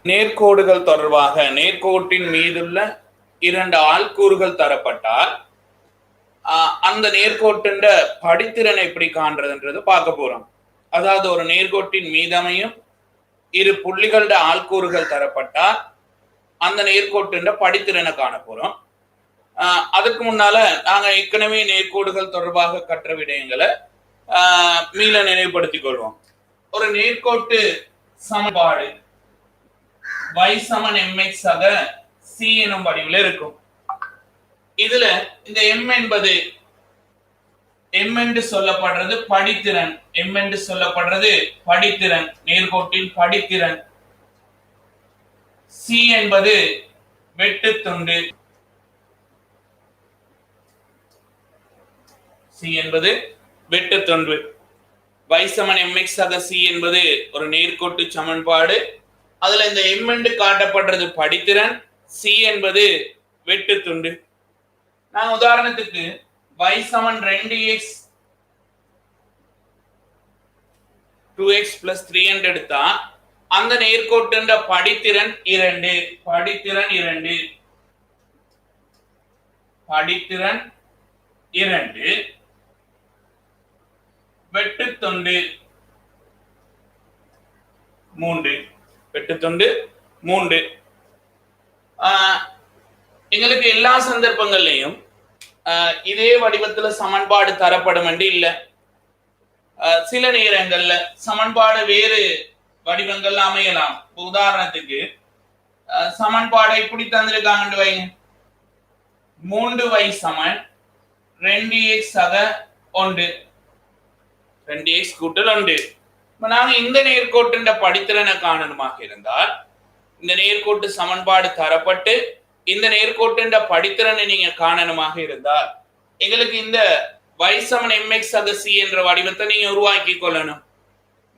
நேர்கோடுகள் தொடர்பாக நேர்கோட்டின் மீதுள்ள இரண்டு ஆள்கூறுகள் தரப்பட்டால் அந்த நேர்கோட்டின் படித்திறனை எப்படி காண்றதுன்றது பார்க்க போறோம். அதாவது ஒரு நேர்கோட்டின் மீதமையும் இரு புள்ளிகளோட ஆள்கூறுகள் தரப்பட்டால் அந்த நேர்கோட்டின் படித்திறனை காண போறோம். அதுக்கு முன்னால நாங்க ஏற்கனவே நேர்கோடுகள் தொடர்பாக கற்ற விடயங்களை மீள நினைவுபடுத்திக் கொள்வோம். ஒரு நேர்கோட்டு சமன்பாடு y சமன் mx ஆக c எனும் வடிவில் இருக்கும். இதுல இந்த m என்பது m என்று சொல்லப்படுறது படித்திறன், m என்று சொல்லப்படுறது படித்திறன், நேர்கோட்டின் படித்திறன். c என்பது வெட்டுத்துண்டு, c என்பது வெட்டுத்துண்டு. y சமன் mx ஆக c என்பது ஒரு நேர்கோட்டு சமன்பாடு. அதுல இந்த m என்று காட்டப்படுறது படித்திறன், c என்பது வெட்டுத்துண்டு. நான் உதாரணத்துக்கு y சமன் 2x 2x plus 3 என்று எடுத்தா அந்த நேர்கோட்டின் படித்திறன் 2, படித்திறன் 2, படித்திறன் 2, வெட்டுத்துண்டு 3, வெட்டுத்துண்டு 3. எங்களுக்கு எல்லா சந்தர்ப்பங்கள்லையும் இதே வடிவத்துல சமன்பாடு தரப்படும் என்று இல்லை. சில நேரங்கள்ல சமன்பாடு வேறு வடிவங்கள்ல அமையலாம். உதாரணத்துக்கு சமன்பாடை இப்படி தந்திருக்காங்கன்னு வைங்க, 3y சமன் 2x ஆக 1, 2x கூட்டல் 1. நாங்க இந்த நேர்கோட்டின் படித்திறனை காணணுமாக இருந்தால் இந்த நேர்கோட்டு சமன்பாடு தரப்பட்டு இந்த நேர்கோட்டின் படித்திறனை நீங்க காணணுமாக இருந்தால் எங்களுக்கு இந்த y சமன் mx ஆக c என்ற வடிவத்தை நீங்க உருவாக்கி கொள்ளணும்.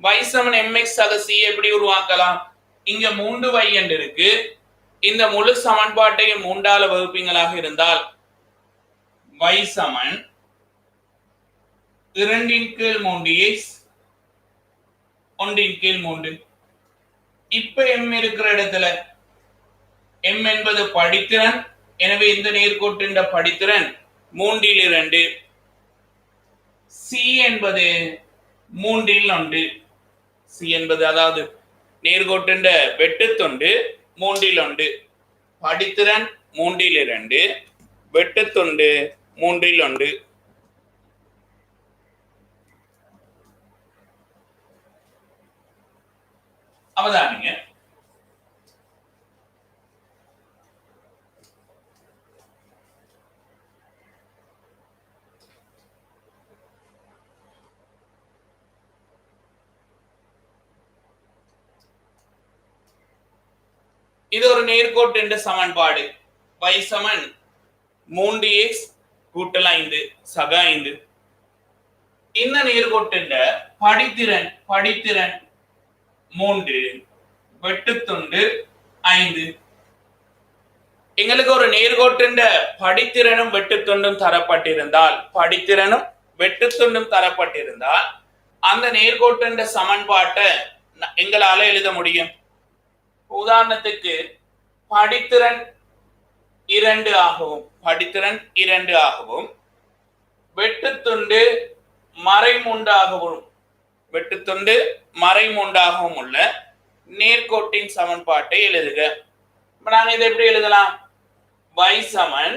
y சமன் mx ஆக c எப்படி உருவாக்கலாம்? இங்க 3y என்று இருக்கு. இந்த முழு சமன்பாட்டையும் 3ஆல வகுப்பீங்களாக இருந்தால் y சமன் 2/3x 1/3. இப்ப m இருக்கிற இடத்துல m என்பது படித்திறன். எனவே இந்த நேர்கோட்டின் படித்திறன் 3/2. c என்பது 3/1. c என்பது அதாவது நேர்கோட்டின் வெட்டுத்துண்டு 3/1, படித்திறன் 3/2, வெட்டுத்துண்டு 3/1. அவதானிங்க, இது ஒரு நேர்கோட்டு சமன்பாடு. y சமன் 3x கூட்டல் 5 சக 5. இந்த நேர்கோட்டின் படித்திறன் படித்திறன் 3, வெட்டுத்துண்டு 5. எங்களுக்கு ஒரு நேர்கோட்டின் படித்திறனும் வெட்டுத்துண்டும் தரப்பட்டிருந்தால், படித்திறனும் வெட்டுத்துண்டும் தரப்பட்டிருந்தால் அந்த நேர்கோட்டின் சமன்பாட்டை எங்களால எழுத முடியும். உதாரணத்துக்கு படித்திறன் 2 ஆகவும் படித்திறன் 2 ஆகவும் வெட்டுத்துண்டு மறைமூன்றாகவும் வெட்டுத்துண்டு மறைமூன்றாகவும் உள்ள நேர்கோட்டின் சமன்பாட்டை எழுதுக. நாங்க இதை எப்படி எழுதலாம்? y சமன்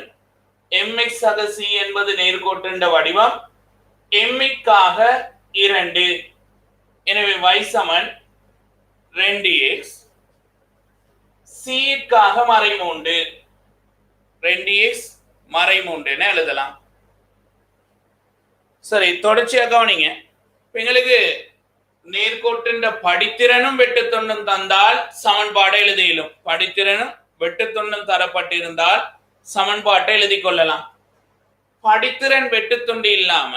mx ஆக c என்பது நேர்கோட்டின் வடிவம், mக்காக 2. எனவே y சமன் 2x, c-க்காக மறைமூன்று 2x மறைமூன்று என எழுதலாம். சரி, தொடர்ச்சியா கவனிங்க. எங்களுக்கு நேர்கோட்டின் படித்திறனும் வெட்டுத்துண்டும் தந்தால் சமன்பாட்டை எழுத இயலும். படித்திறனும் வெட்டுத்துண்டும் தரப்பட்டிருந்தால் சமன்பாட்டை எழுதி கொள்ளலாம். படித்திறன் வெட்டுத்துண்டு இல்லாம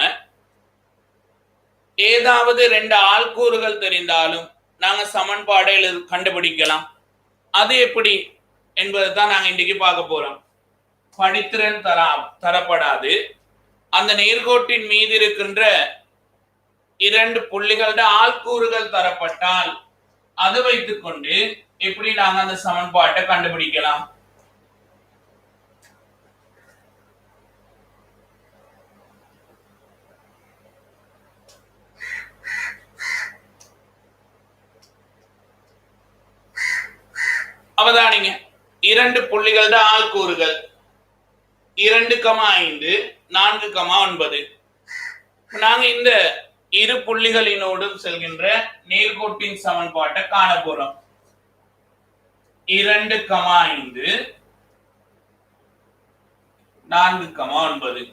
ஏதாவது 2 ஆள்கூறுகள் தெரிந்தாலும் நாங்க சமன்பாடை கண்டுபிடிக்கலாம். அது எப்படி என்பதை தான் நாங்க இன்றைக்கு பார்க்க போறோம். படித்திறன் தரப்படாது, அந்த நேர்கோட்டின் மீது இருக்கின்ற 2 புள்ளிகளோட ஆள்கூறுகள் தரப்பட்டால் அதை வைத்துக்கொண்டு எப்படி நாங்க அந்த சமன்பாட்டை கண்டுபிடிக்கலாம்? அவதானிங்க, இரண்டு புள்ளிகள் தான் ஆள்கூறுகள் 2,5 4,9. நாங்க இந்த இரு புள்ளிகளினோடும் செல்கின்ற நேர்கோட்டின் சமன்பாட்டை காண போறோம். 2,5 4,9.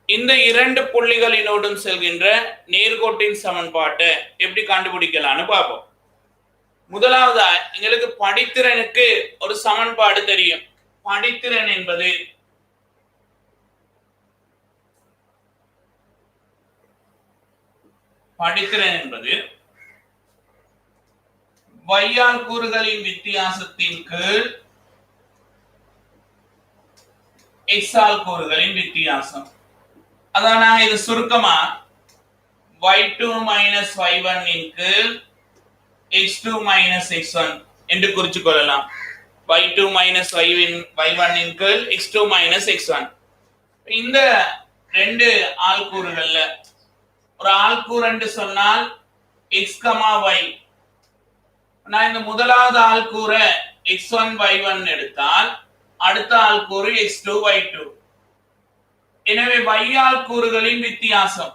இந்த இரண்டு புள்ளிகளினோடும் செல்கின்ற நேர்கோட்டின் சமன்பாட்டை எப்படி கண்டுபிடிக்கலாம்னு பார்ப்போம். முதலாவதா எங்களுக்கு படித்திறனுக்கு ஒரு சமன்பாடு தெரியும். படித்திறன் என்பது வையால் கூறுகளின் வித்தியாசத்தின் கீழ் எக்ஸால் கூறுகளின் வித்தியாசம். அதான் நான் இது சுருக்கமா y2 மைனஸ் y1 இன் கீழ் x2 மைனஸ் x1 என்று குறிச்சு கொள்ளலாம். y2 மைனஸ் y1 இன் கீழ் x2 மைனஸ் x1. இந்த ரெண்டு ஆள்கூறுகள்ல ஒரு ஆள்கூறு என்று சொன்னால் x, y. நான் இந்த முதலாவது ஆள்கூறை x1 y1 எடுத்தால் அடுத்த ஆள்கூறு x2 y2. எனவே y ஆள்கூறுகளின் வித்தியாசம்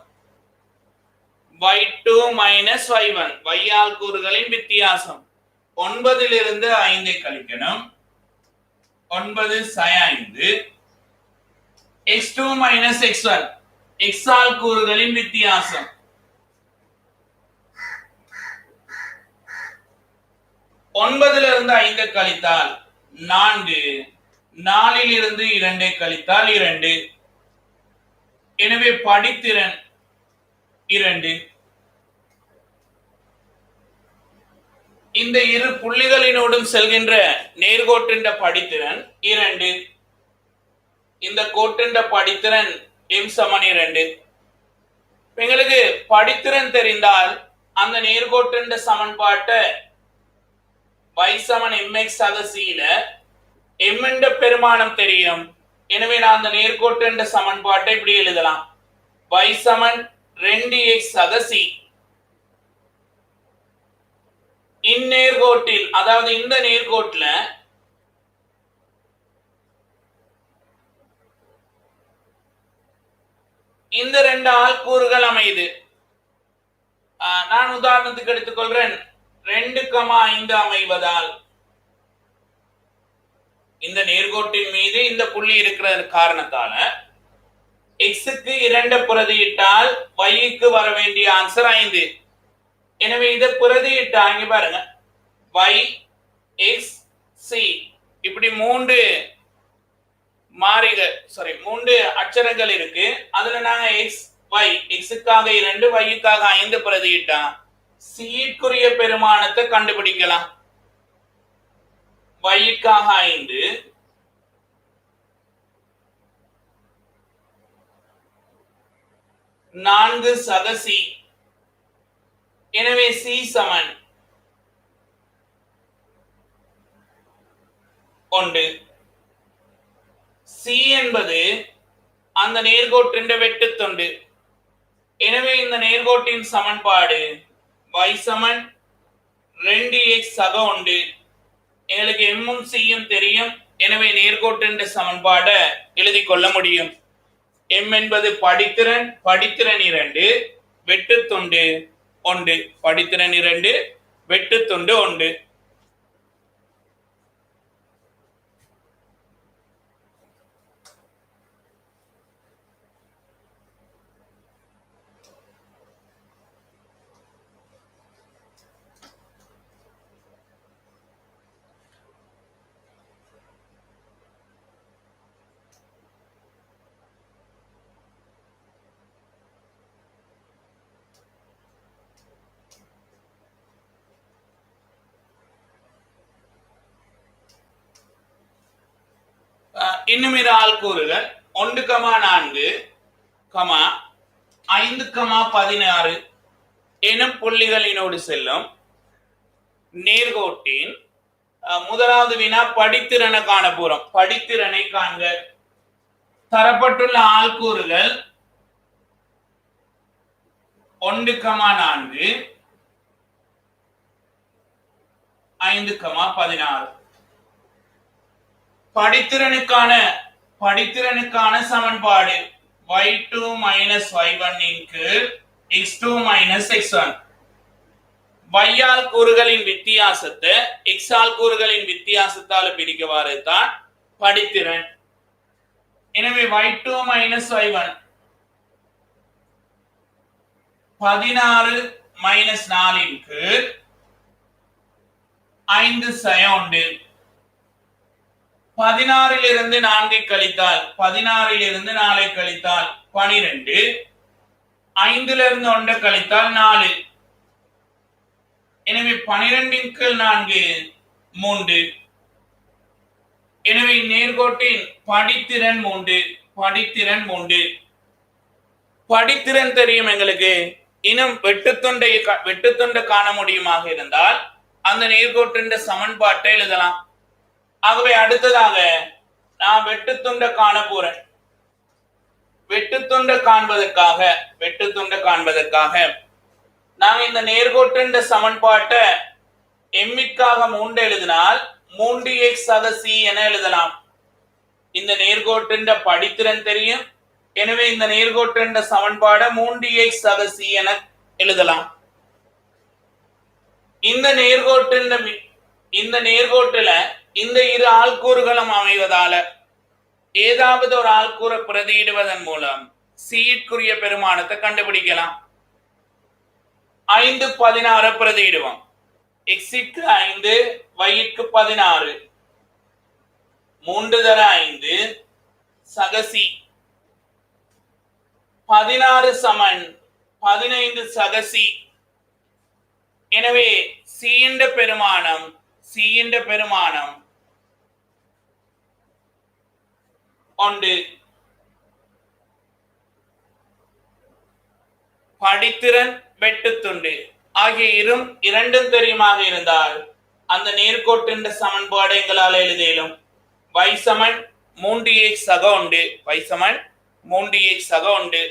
y2 மைனஸ் y1, y ஆள்கூறுகளின் வித்தியாசம் 9 இலிருந்து 5 கழிக்கணும். 9 5. x2 மைனஸ் x1, x ஆள்கூறுகளின் வித்தியாசம் 9 இலிருந்து 5 கழித்தால் 4, 4 இலிருந்து 2 கழித்தால் 2. எனவே படித்திறன் 2. இந்த இரு புள்ளிகளினோடும் செல்கின்ற நேர்கோட்டின் படித்திறன் 2. இந்த கோட்டின் படித்திறன் m சமன் 2. எங்களுக்கு படித்திறன் தெரிந்தால் அந்த நேர்கோட்டின் சமன்பாட்டை y சமன் mx சக c ல m என்ற பெருமானம் தெரியும். எனவே நான் அந்த நேர்கோட்டின் சமன்பாட்டை இப்படி எழுதலாம். y சமன் 2x சக c. இந்நேர்கோட்டில், அதாவது இந்த நேர்கோட்டில் இந்த ரெண்டு ஆள்கூறுகள் அமையுது. நான் உதாரணத்துக்கு எடுத்துக்கொள்றேன். 2,5 அமைவதால் இந்த நேர்கோட்டின் மீது இந்த புள்ளி இருக்கிற காரணத்தால x-க்கு 2 பிரதியிட்டால் y-க்கு வர வேண்டிய ஆன்சர் 5. எனவே இதை பிரதியிட்டா இங்க பாருங்க, y x c இப்படி மூன்று அட்சரங்கள் இருக்கு. அதுல நாங்க x y, x-க்காக 2 y-க்காக 5 பிரதியிட்டா c-க்குரிய பெருமானத்தை கண்டுபிடிக்கலாம். y-க்காக 5, நான்கு சக c. எனவே c சமன் 1. c என்பது அந்த நேர்கோட்டின் வெட்டுத்துண்டு. எனவே இந்த நேர்கோட்டின் சமன்பாடு y சமன் 2x சக 1. எங்களுக்கு m உம் c யும் தெரியும். எனவே நேர்கோட்டின் சமன்பாடை எழுதி கொள்ள முடியும். m என்பது படித்திறன் 2, வெட்டுத்துண்டு 1. படித்திறன் 2, வெட்டுத்துண்டு 1. இன்னும் இரு ஆள்கூறுகள் 1,4, 5,16 எனும் புள்ளிகளினோடு செல்லும் நேர்கோட்டின் முதலாவது வினா படித்திறனை காண போறோம். படித்திறனை காண்க. தரப்பட்டுள்ள ஆள்கூறுகள் 1,4 5,16. படித்திறனுக்கான சமன்பாடு y2 minus y1 x2 minus x1. y all கூறுகளின் வித்தியாசத்தை x ஆல் கூறுகளின் வித்தியாசத்தால் பிரிக்கவாறு தான் படித்திறன். எனவே y2 மைனஸ் y1 16 மைனஸ் 4 5 சயோண்டு. 16 இருந்து 4 கழித்தால் 16 இருந்து 4 கழித்தால் 12. 5 இருந்து 1 கழித்தால் 4. எனவே 12 4 3. எனவே நேர்கோட்டின் படித்திறன் 3. படித்திறன் 3. படித்திறன் தெரியும் எங்களுக்கு. இன்னும் வெட்டுத்துண்டை காண முடியுமாக இருந்தால் அந்த நேர்கோட்டின் சமன்பாட்டை எழுதலாம். ஆகவே அடுத்ததாக நான் வெட்டுத்துண்டை காண போறேன். வெட்டுத்துண்டை காண்பதற்காக நாங்க இந்த நேர்கோட்டின் சமன்பாட்டை எம்மிற்காக 3 எழுதினால் 3x சக c என எழுதலாம். இந்த நேர்கோட்டின் படித்திறன் தெரியும். எனவே இந்த நேர்கோட்டின் சமன்பாடை 3x சக c என எழுதலாம். இந்த நேர்கோட்டில இந்த இரு ஆள்கூறுகளும் அமைவதால ஏதாவது ஒரு ஆள்கூறை பிரதியிடுவதன் மூலம் சீட்குரிய பெருமானத்தை கண்டுபிடிக்கலாம். 5 16 பிரதியிடுவோம். x-க்கு 5 y-க்கு 16 3 தர 5 சக c. 16 சமன் 15 சக c. எனவே c என்ற பெருமானம் ஒன்று. படித்திறன் வெட்டுத்துண்டு ஆகிய இரண்டும் தெரியுமாக இருந்தால் அந்த நேர்கோட்டின் சமன்பாடு எங்களால் எழுதிலும் y சமன் 3x சக ஒன்று. y சமன் 3x சக ஒன்று.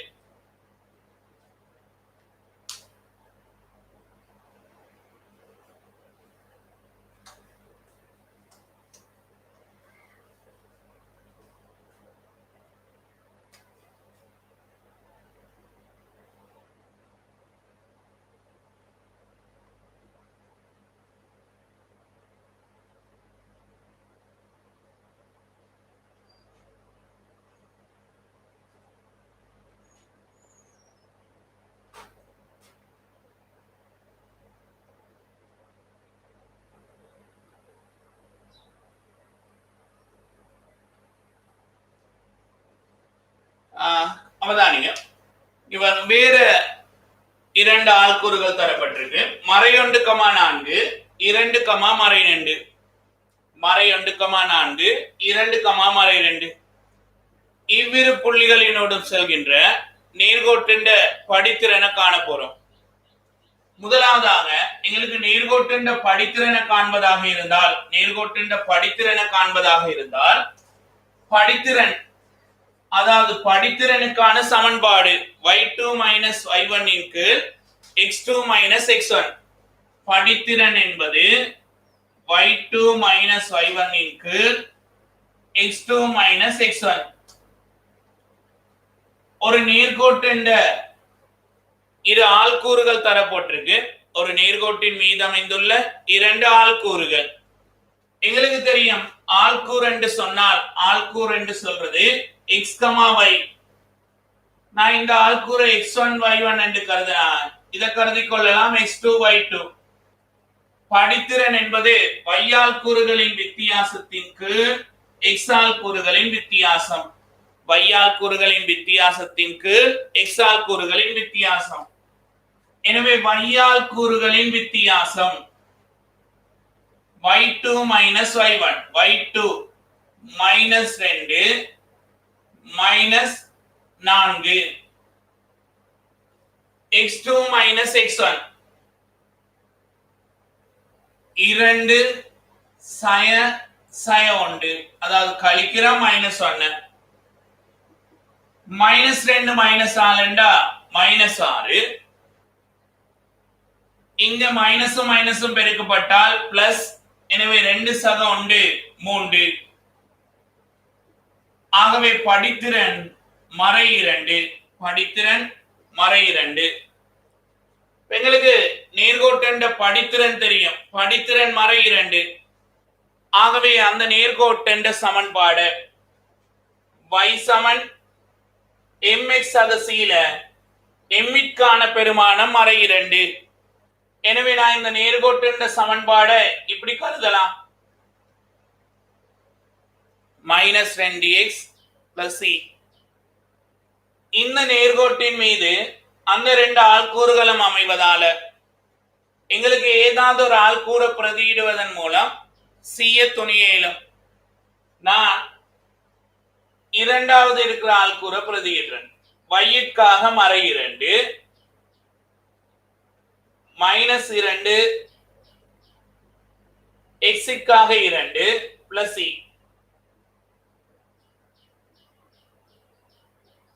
அவதானிங்க, இவர் வேற 2 ஆள்கூறுகள் தரப்பட்டிருக்கு. மறை 1, 4 2, மறை 2. மறை 1, 4 2, மறை 2. இவ்விரு புள்ளிகளினோடும் செல்கின்ற நேர்கோட்டின் படித்திறனை காண போறோம். முதலாவதாக எங்களுக்கு நேர்கோட்டின் படித்திறனை காண்பதாக இருந்தால் படித்திறன் அதாவது படித்திறனுக்கான சமன்பாடு y2 minus y1 x2 minus x1. படித்திறன் என்பது y2 minus y1 x2 minus x1. ஒரு நேர்கோட்டின் இரு ஆள்கூறுகள் தரப்பட்டிருக்கு. ஒரு நேர்கோட்டின் மீது அமைந்துள்ள 2 ஆள்கூறுகள். எங்களுக்கு தெரியும் ஆள்கூறு என்று சொன்னால் ஆள்கூறு என்று சொல்றது x, y. நான் இந்த ஆள்கூறு x1 y1 என்று கருதினால் இதை கருதிக் கொள்ளலாம் x2 y2. படித்திறன் என்பது y ஆள்கூறுகளின் வித்தியாசத்தின் கீழ் x ஆள்கூறுகளின் வித்தியாசம். y ஆள்கூறுகளின் வித்தியாசத்தின் கீழ் x ஆள்கூறுகளின் வித்தியாசம். எனவே y ஆள்கூறுகளின் வித்தியாசம் y2 minus y1. y2 minus 2 minus 4 x2 minus x1. 2 சய சய உண்டு, அதாவது கழிக்கிறோம் -1 -2 -4 -6. இங்க மைனஸும் மைனஸும் பெருக்கப்பட்டால் பிளஸ். எனவே 2 சக உண்டு 3. ஆகவே படித்திறன் மறை 2. படித்திறன் மறை 2. எங்களுக்கு நேர்கோட்டு படித்திறன் தெரியும். படித்திறன் மறை 2. ஆகவே அந்த நேர்கோட்டு சமன்பாடு y சமன் mx சதசீல m-க்கான பெருமானம் மறை 2. எனவே நான் இந்த நேர்கோட்டு சமன்பாடை இப்படி கருதலாம். -2x plus c. இந்த நேர்கோட்டின் மீது அந்த 2 ஆள்கூறுகளும் அமைவதால எங்களுக்கு ஏதாவது ஒரு ஆள்கூறை பிரதியிடுவதன் மூலம் c துணிய இயலும். நான் இரண்டாவது இருக்கிற ஆள்கூறை பிரதியிடுறேன். y-க்காக மறை 2 -2 x-க்காக 2 plus c.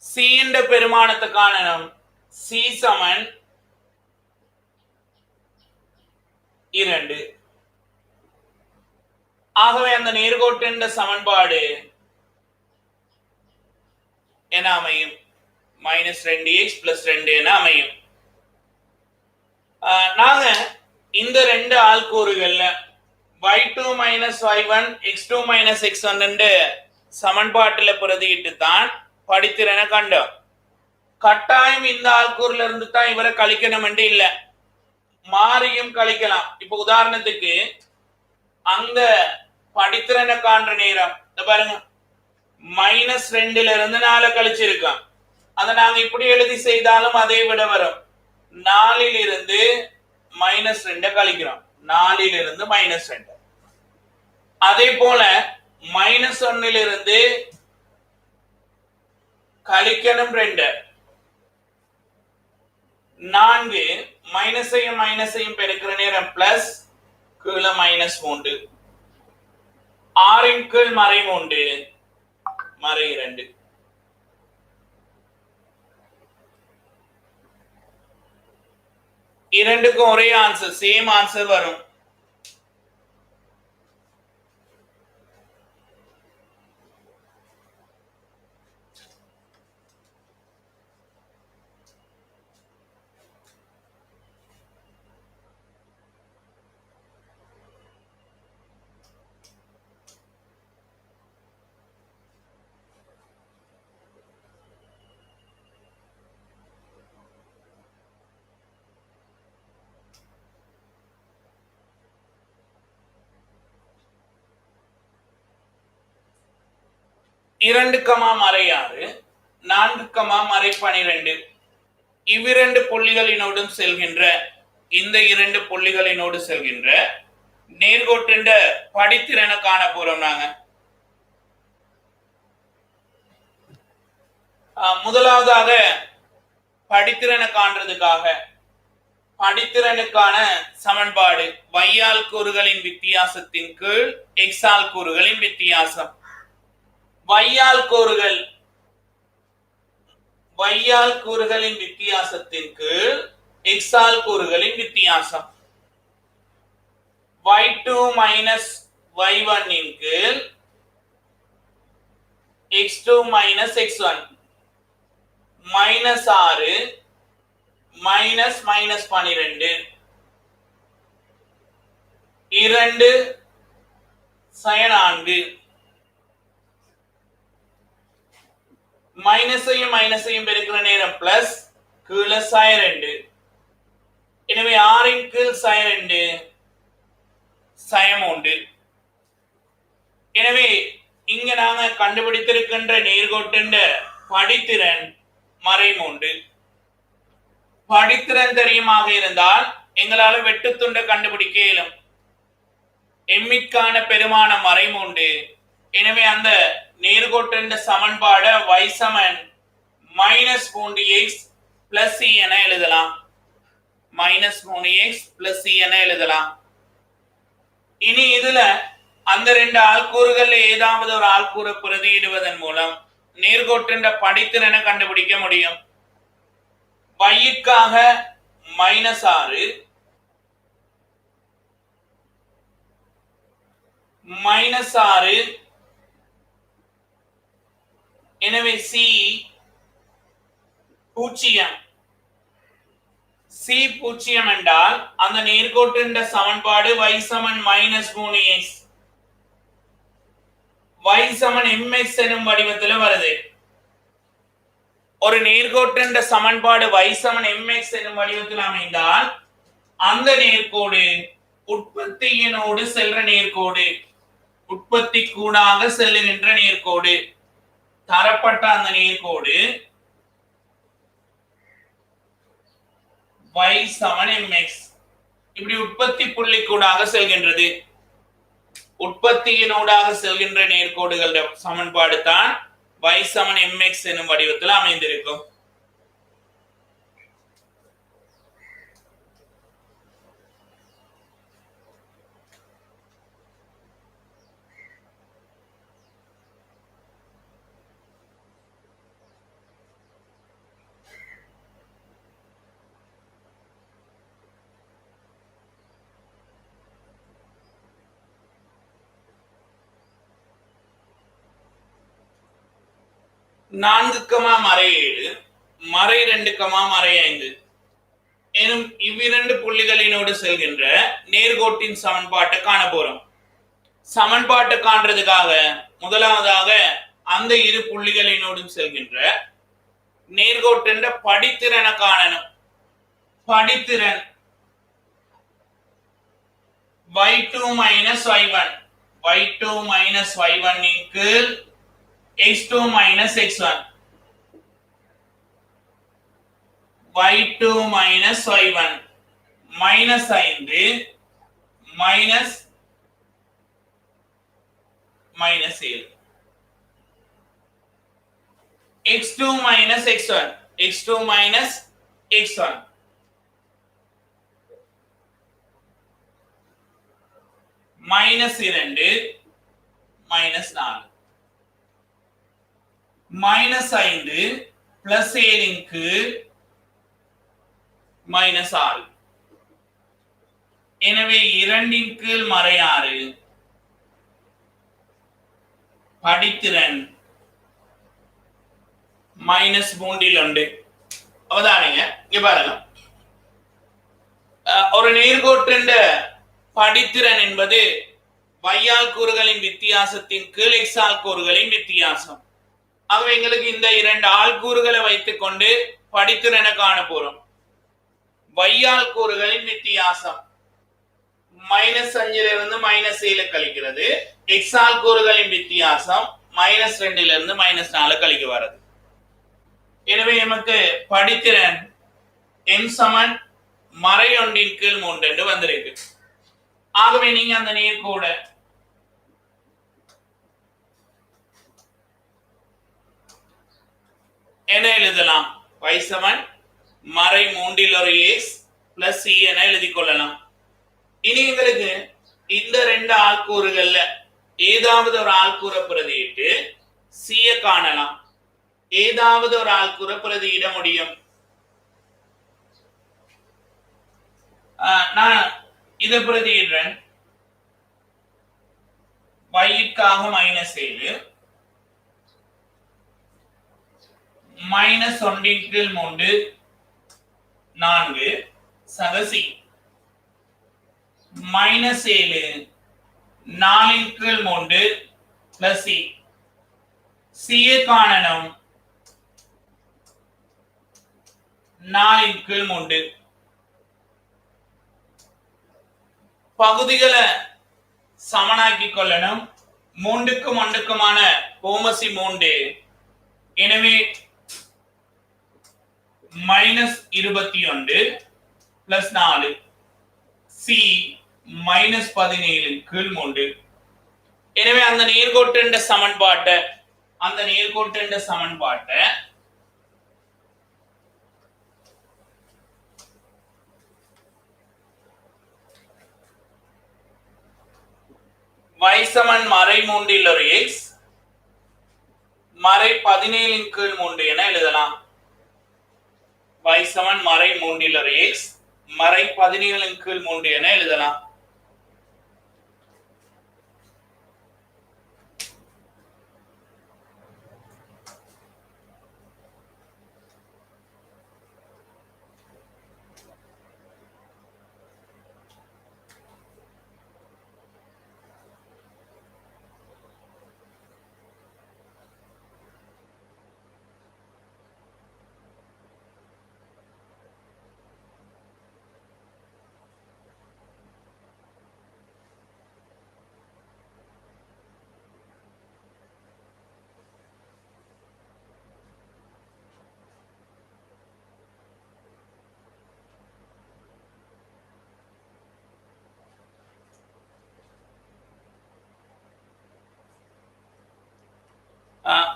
c என்ற பெருமானத்தை காணணும். c சமன் 2. ஆகவே அந்த நேர்கோட்டு சமன்பாடு என்ன அமையும்? -2x + 2 என அமையும். நாங்க இந்த 2 ஆள்கூறுகள்ல y2 - y1 x2 - x1 சமன்பாட்டுல பிரதியிட்டு தான் படித்திறனை கண்டோம். கட்டாயம் இந்த ஆள்கூறுல இருந்து தான் இவரை கழிக்கணும் என்று இல்ல, மாறியும் கழிக்கலாம். இப்ப உதாரணத்துக்கு அங்க படித்திறனை காண்ற நேரம் பாருங்க, -2ல இருந்து 4 கழிச்சிருக்கான். அதை நாங்க இப்படி எழுதி செய்தாலும் அதே விட வரும். 4ல் இருந்து -2 கழிக்கிறோம். 4ல் இருந்து -2. அதே போல -1ல் இருந்து கழிக்கணும் 2. 4 மைனஸையும் மைனஸையும் பெருக்கிற நேரம் பிளஸ், கீழே -3. 6ன் கீழ் மறை 3 மறை 2. இரண்டுக்கும் ஒரே ஆன்சர், சேம் ஆன்சர் வரும். இரண்டு கமா மறை 6, 4 கமா மறை 12. இவ்விரண்டு புள்ளிகளினோடும் செல்கின்ற இந்த 2 புள்ளிகளினோடு செல்கின்ற நேர்கோட்டு படித்திறனை காண போறோம். நாங்க முதலாவதாக படித்திறனை காண்றதுக்காக படித்திறனுக்கான சமன்பாடு y ஆள்கூறுகளின் வித்தியாசத்தின் கீழ் x ஆள்கூறுகளின் வித்தியாசம். y ஆள்கூறுகளின் வித்தியாசத்தின் கீழ் x ஆள்கூறுகளின் வித்தியாசம். y2 - y1 இன் கீழ் x2 - x1. -6 -12 2 sin 4. மைனஸையும் மைனஸையும் பெருக்கிற நேரம் பிளஸ், கீழே sin 2. எனவே 6ன் கீழ் sin 2 sin 3. எனவே இங்க நாங்க கண்டுபிடித்திருக்கின்ற நேர்கோட்டு படித்திறன் மறை 3. படித்திறன் தெரியுமாக இருந்தால் எங்களால வெட்டுத்துண்டை கண்டுபிடிக்க இயலும். m-க்கான பெருமானம் மறை 3. எனவே அந்த நேர்கோட்டு சமன்பாடு y சமன் -3x + c என எழுதலாம். -3x + c என எழுதலாம். இனி இதுல அந்த ரெண்டு ஆள்கூறுகள்ல ஏதாவது ஒரு ஆள்கூறை பிரதியிடுவதன் மூலம் நேர்கோட்டின் படித்திறனை கண்டுபிடிக்க முடியும். y-க்காக -6 -6, எனவே c 0. c 0 என்றால் அந்த நேர்கோட்டின் சமன்பாடு y சமன் -3x y சமன் mx எனும் வடிவத்தில் வருது. ஒரு நேர்கோட்டின் சமன்பாடு y சமன் mx எனும் வடிவத்தில் அமைந்தால் அந்த நேர்கோடு உற்பத்தியினோடு செல்ற நேர்கோடு, உற்பத்தி கூடாக செல்லுகின்ற நேர்கோடு, தரப்பட்ட அந்த நேர்கோடு y சமன் mx இப்படி உற்பத்தி புள்ளி கூடாக செல்கின்றது. உற்பத்தியினூடாக செல்கின்ற நேர்கோடுகள் சமன்பாடு தான் y சமன் mx எனும் வடிவத்தில் அமைந்திருக்கும். நான்கு கமா மறை 7 மறை 2 கமா மறை 5 எனும் இவ்விரண்டு புள்ளிகளினோடு செல்கின்ற நேர்கோட்டின் சமன்பாட்டை காண போறோம். சமன்பாட்டை காண்றதுக்காக முதலாவதாக அந்த இரு புள்ளிகளினோடும் செல்கின்ற நேர்கோட்டின் படித்திறனை காணணும். படித்திறன் y2 minus y1 y2 minus y1 இன் கீழ் x2 minus x1 y2 minus y1 minus 5 minus minus 7 x2 minus x1 x2 minus x1 minus 2 minus 4 minus 5 plus 7 இன் கீழ் minus 6. எனவே 2 இன் கீழ் மறை 6 படித்திறன் -3 அவதானிங்க. இங்க பாருங்க, ஒரு நேர்கோட்டின் படித்திறன் என்பது y ஆள்கூறுகளின் வித்தியாசத்தின் கீழ் x ஆள்கூறுகளின் வித்தியாசம். ஆகவே எங்களுக்கு இந்த இரண்டு ஆள்கூறுகளை வைத்துக் கொண்டு படித்திறனை காண போறோம். y ஆள்கூறுகளின் வித்தியாசம் -5 -7 கழிக்கிறது, x ஆள்கூறுகளின் வித்தியாசம் -2 -4 கழிக்க வருது. எனவே நமக்கு படித்திறன் m சமன் மறை 1 இன் கீழ் 3 என்று வந்திருக்கு. ஆகவே நீங்க அந்த நேர்கோட என்ன எழுதலாம்? y சமன் மறை 3 இல் ஒரு x பிளஸ் c என எழுதிக் கொள்ளலாம். இனி எங்களுக்கு இந்த ரெண்டு ஆள்கூறுகள்ல ஏதாவது ஒரு ஆள்கூறை பிரதியிட்டு c காணலாம். ஏதாவது ஒரு ஆள்கூறை பிரதியிட முடியும். நான் இதை பிரதியிடுறேன். y-க்காக -7 -1 இன் கீழ் 3 4 சகசி -7 4 இன் கீழ் 3 பிளஸ் c c காணணும் 4 இன் கீழ் 3. பகுதிகளை சமனாக்கி கொள்ளணும். 3க்கும் 1க்குமான கோமசி 3. எனவே -21 பிளஸ் 4 c -17 கீழ் 3. எனவே அந்த நேர்கோட்டின் சமன்பாட்டை y சமன் மறை 3 ஒரு x மறை 17 கீழ் 3 என எழுதலாம். y சமன் மறை 3 ஒரு x மறை 17 கீழ் 3 என எழுதலாம்.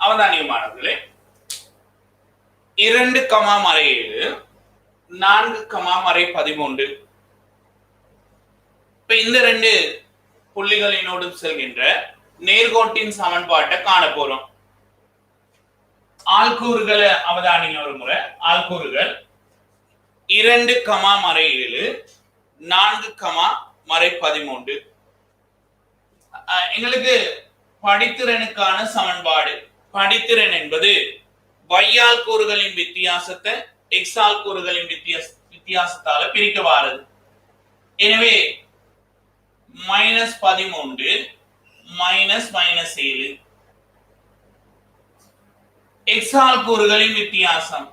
அவதானியமானவர்களே 2 கமா மறை 7 4 கமா மறை 13 இப்ப இந்த ரெண்டு புள்ளிகளினோடு செல்கின்ற நேர்கோட்டின் சமன்பாட்டை காண போறோம். ஆள்கூறுகளை அவதானிங்க ஒரு முறை. ஆள்கூறுகள் 2 கமா மறை 7 4 கமா மறை 13 எங்களுக்கு படித்திறனுக்கான சமன்பாடு. படித்திறன் என்பது y ஆள்கூறுகளின் வித்தியாசத்தை x ஆள்கூறுகளின் வித்தியாசத்தால பிரிக்கவாறுது. எனவே -13 -7 x ஆள்கூறுகளின் வித்தியாசம்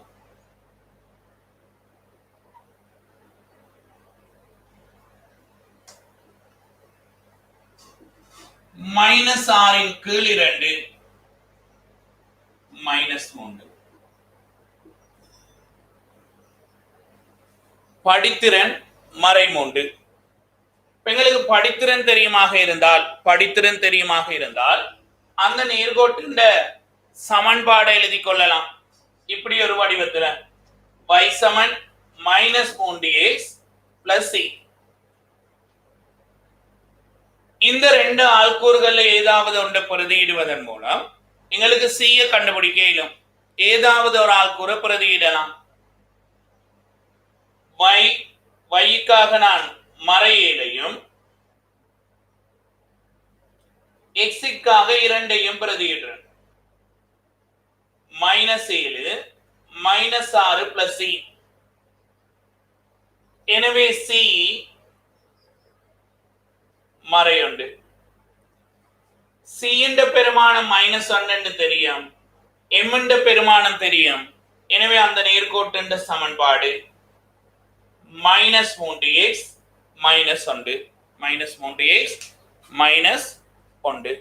-6 கீழ் 2 -3. படித்திறன் மறை 3. எங்களுக்கு படித்திறன் தெரியுமாக இருந்தால் அந்த நேர்கோட்டின் சமன்பாடை எழுதி கொள்ளலாம். இப்படி ஒரு வடிவத்துல y சமன் -3x + c. இந்த ரெண்டு ஆள்கூறுகள்ல ஏதாவது ஒன்றை பிரதியிடுவதன் மூலம் எங்களுக்கு c கண்டுபிடிக்க இயலும். ஏதாவது ஒரு ஆள்கூறை பிரதியிடலாம். y-க்காக நான் மறை 7ஐயும் x-க்காக 2ஐயும் பிரதியிடுறேன். -7 -6 + c. எனவே c மறை 1. c ന്റെ பெருமானம் -1 என்று தெரியும். m ന്റെ பெருமானம் தெரியும். எனவே அந்த நேர்கோட்டின் சமன்பாடு -3x -1 -3x -1